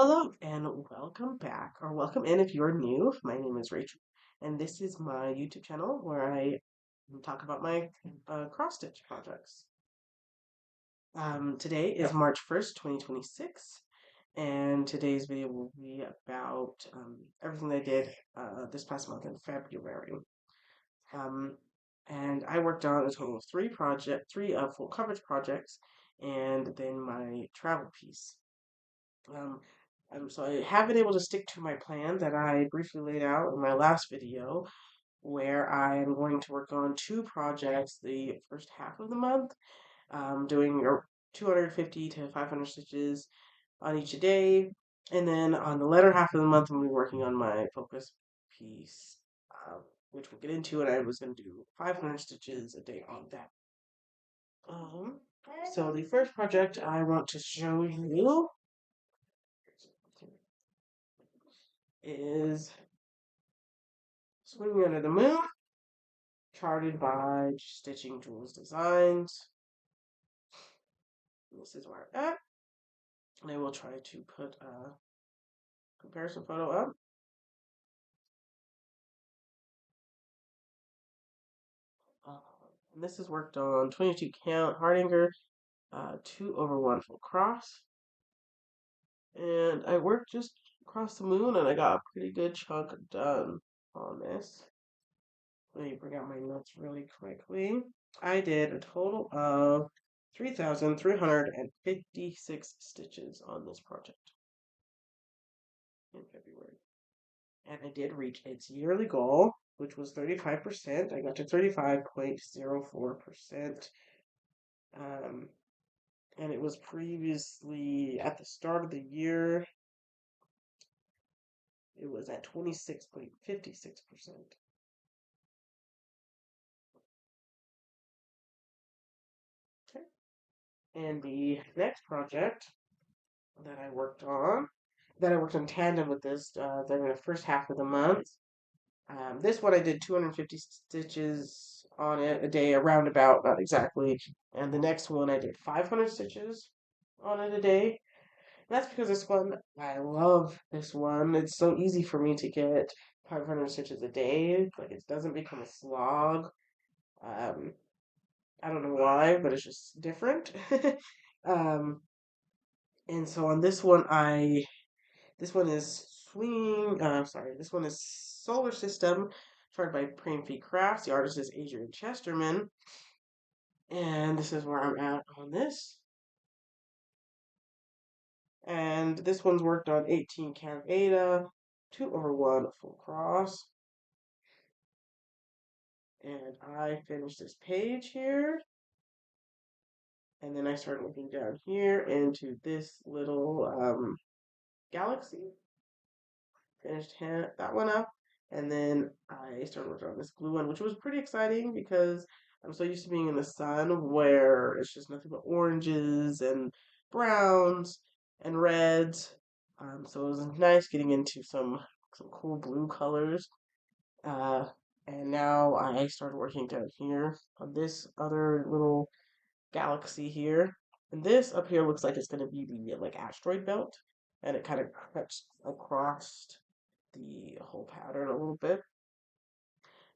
Hello and welcome back, or welcome in if you're new. My name is Rachel, and this is my YouTube channel where I talk about my cross stitch projects. Today is March 1st, 2026, and today's video will be about everything I did this past month in February. Um, and I worked on a total of three full coverage projects, and then my travel piece. Um, so I have been able to stick to my plan that I briefly laid out in my last video, where I am going to work on two projects the first half of the month, doing 250 to 500 stitches on each a day, and then on the latter half of the month, I'm going to be working on my focus piece, which we'll get into, and I was going to do 500 stitches a day on that. So the first project I want to show you is Swinging Under the Moon, charted by Stitching Jules Designs. This is where I'm at. And I will try to put a comparison photo up. And this is worked on 22 count Hardanger, 2/1 full cross. And I worked just across the moon and I got a pretty good chunk done on this. Let me bring out my notes really quickly. I did a total of 3,356 stitches on this project in February. And I did reach its yearly goal, which was 35%. I got to 35.04%. And it was previously at the start of the year, it was at 26.56%. Okay. And the next project that I worked on, that I worked in tandem with this during the first half of the month. This one I did 250 stitches on it a day, around about, not exactly. And the next one I did 500 stitches on it a day. And that's because this one, I love this one. It's so easy for me to get 500 stitches a day. Like, it doesn't become a slog. I don't know why, but it's just different. um, and so on this one, this one is this one is Solar System, charted by Paine Crafts. The artist is Adrian Chesterman. And this is where I'm at on this. And this one's worked on 18 count Ada, 2/1 full cross. And I finished this page here. And then I started looking down here into this little galaxy. Finished that one up. And then I started working on this blue one, which was pretty exciting because I'm so used to being in the sun where it's just nothing but oranges and browns and reds. So it was nice getting into some cool blue colors. And now I started working down here on this other little galaxy here. And this up here looks like it's going to be the like asteroid belt, and it kind of cuts across the whole pattern a little bit.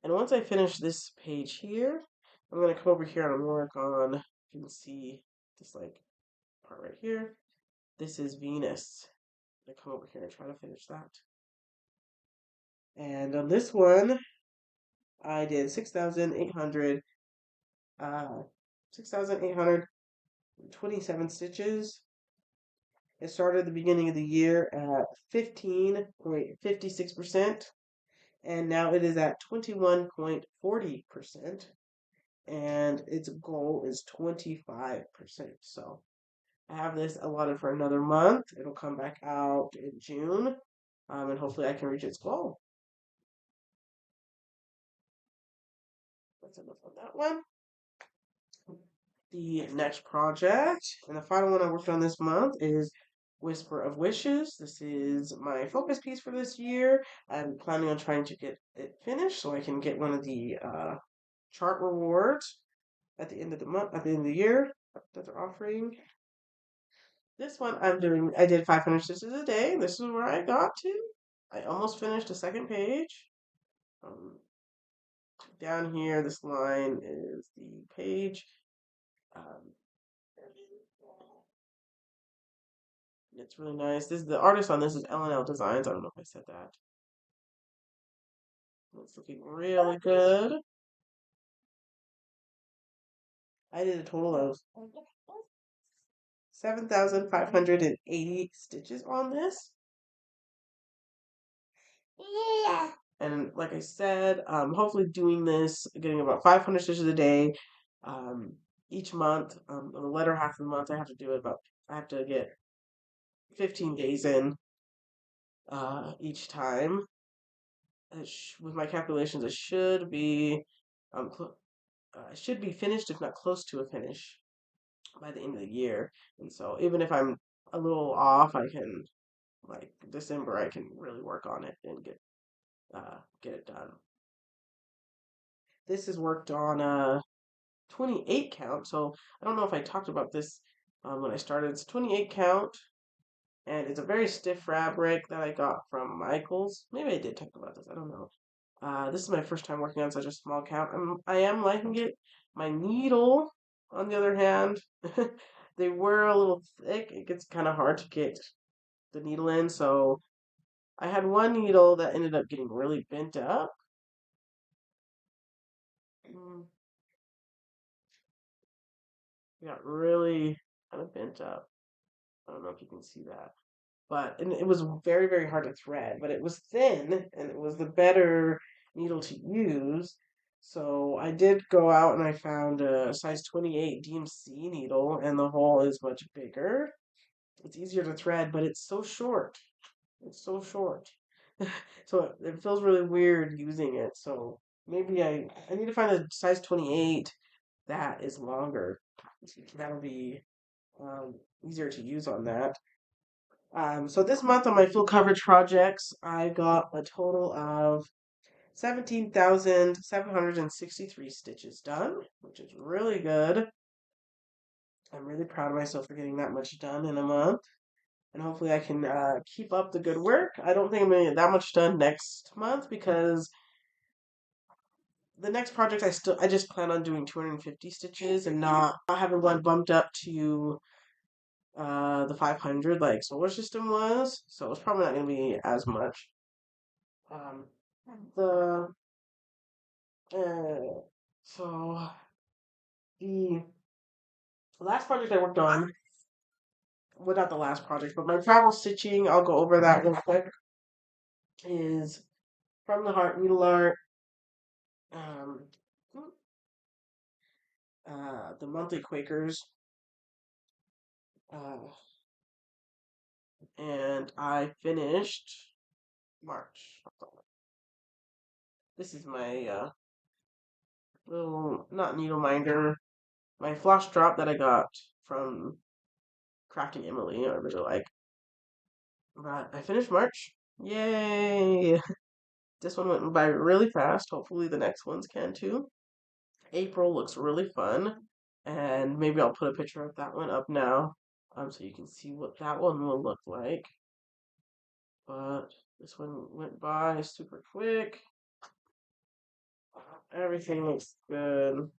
And once I finish this page here, I'm going to come over here and work on, you can see this like part right here. This is Venus. I'm going to come over here and try to finish that. And on this one, I did 6,827 stitches. It started at the beginning of the year at 15.56%, and now it is at 21.40%, and its goal is 25%. So I have this allotted for another month. It'll come back out in June, and hopefully I can reach its goal. That's enough on that one. The next project, and the final one I worked on this month, is Whisper of Wishes. This is my focus piece for this year. I'm planning on trying to get it finished so I can get one of the chart rewards at the end of the month, at the end of the year that they're offering. This one I did 500 stitches a day. This is where I got to. I almost finished the second page. Um, Down here, this line is the page. Um, it's really nice. This is the artist on this is L&L Designs. I don't know if I said that. It's looking really good. I did a total of 7,580 stitches on this. And like I said, hopefully doing this, getting about 500 stitches a day, um, each month. On the latter half of the month, I have to do it about. I have to get 15 days in each time. With my calculations, um, it should be finished, if not close to a finish, by the end of the year. And so, even if I'm a little off, I can like December, I can really work on it and get it done. This is worked on a 28 count. So I don't know if I talked about this when I started. It's 28 count, and it's a very stiff fabric that I got from Michaels. Maybe I did talk about this. I don't know. This is my first time working on such a small count. I am liking it. My needle, on the other hand, they were a little thick. It gets kind of hard to get the needle in. So I had one needle that ended up getting really bent up. Mm, it got really kind of bent up. I don't know if you can see that. And it was very, very hard to thread, but it was thin and it was the better needle to use. So I did go out and I found a size 28 DMC needle, and the hole is much bigger. It's easier to thread, but it's so short. It's so short. So it feels really weird using it. So maybe I need to find a size 28 that is longer. That'll be easier to use on that. So this month on my full coverage projects, I got a total of 17,763 stitches done, which is really good. I'm really proud of myself for getting that much done in a month. And hopefully I can keep up the good work. I don't think I'm going to get that much done next month because the next project I just plan on doing 250 stitches and not having one bumped up to the 500 like solar system was. So it's probably not going to be as much. Um, the so the last project I worked on, well, not the last project, but my travel stitching, I'll go over that real quick, is from the heart needle art. Um, the monthly Quakers, uh, and I finished March. This is my little, not needle minder, my floss drop that I got from Crafting Emily. I really like. But I finished March. Yay! This one went by really fast. Hopefully the next ones can too. April looks really fun. And maybe I'll put a picture of that one up now, so you can see what that one will look like. But this one went by super quick. Everything looks good.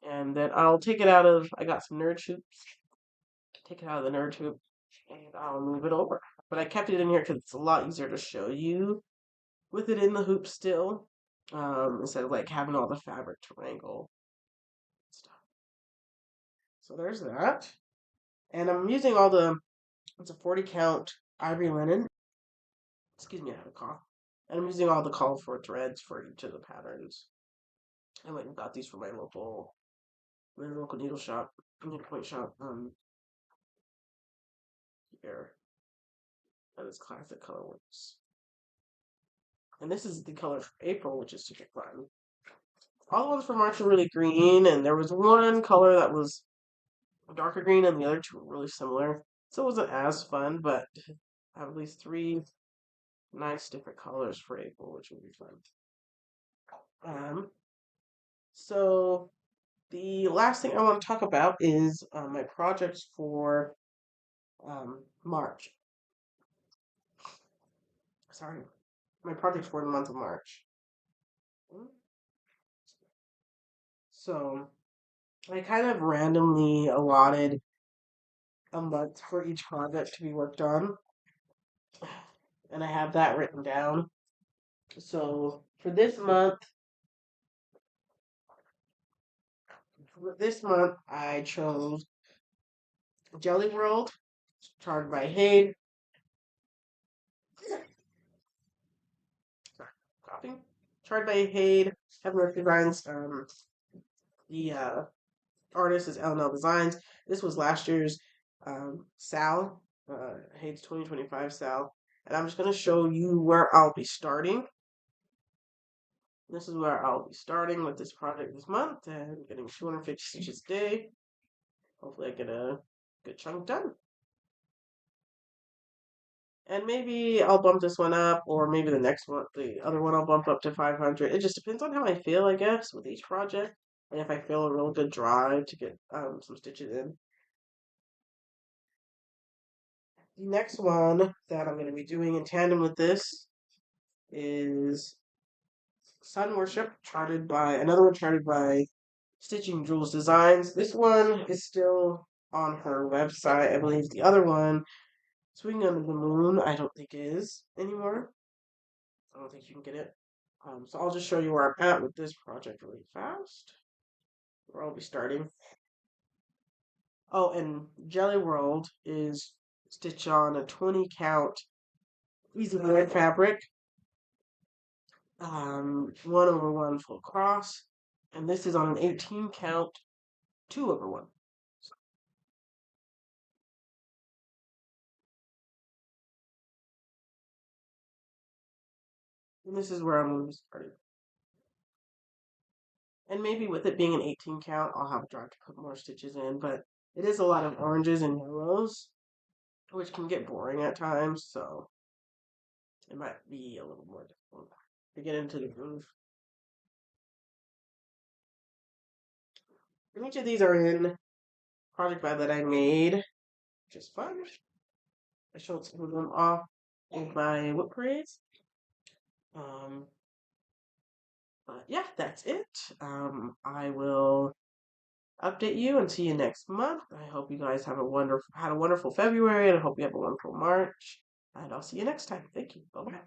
And then I'll take it out of, I got some nerd hoops. Take it out of the nerd hoop and I'll move it over. But I kept it in here because it's a lot easier to show you with it in the hoop still, instead of like having all the fabric to wrangle stuff. So there's that. And I'm using it's a 40 count ivory linen. Excuse me, I have a cough. And I'm using all the call for threads for each of the patterns. I went and got these from my local needle shop, needlepoint shop, here. That is classic colorworks. And this is the color for April, which is super fun. All the ones for March are really green, and there was one color that was darker green, and the other two were really similar. So it wasn't as fun, but I have at least 3 nice different colors for April, which will be fun. So the last thing I want to talk about is my projects for March. Sorry, my projects for the month of March. So I kind of randomly allotted a month for each project to be worked on, and I have that written down. So for this month, I chose Jelly World, charted by Hayde. Sorry, coughing. Charted by Hayde. Have Designs. The artist is L&L Designs. This was last year's Sal, Hayde's 2025 Sal. And I'm just going to show you where I'll be starting. This is where I'll be starting with this project this month and getting 250 stitches a day. Hopefully I get a good chunk done. And maybe I'll bump this one up, or maybe the next one, the other one I'll bump up to 500. It just depends on how I feel, I guess, with each project. And if I feel a real good drive to get some stitches in. The next one that I'm going to be doing in tandem with this is Sun Worship, another one charted by Stitching Jules Designs. This one is still on her website. I believe the other one, Swinging Under the Moon, I don't think is anymore. I don't think you can get it. So I'll just show you where I'm at with this project really fast. Where I'll be starting. Oh, and Jelly World is stitched on a 20 count easy red fabric. 1/1 full cross, and this is on an 18 count 2/1. And this is where I'm going to be starting. And maybe with it being an 18 count, I'll have a drive to put more stitches in, but it is a lot of oranges and yellows, which can get boring at times, so it might be a little more difficult to get into the groove. And each of these are in project bag that I made, which is fun. I showed some of them off in my whip parades. But yeah, that's it. I will update you and see you next month. I hope you guys had a wonderful February, and I hope you have a wonderful March. And I'll see you next time. Thank you. Bye bye.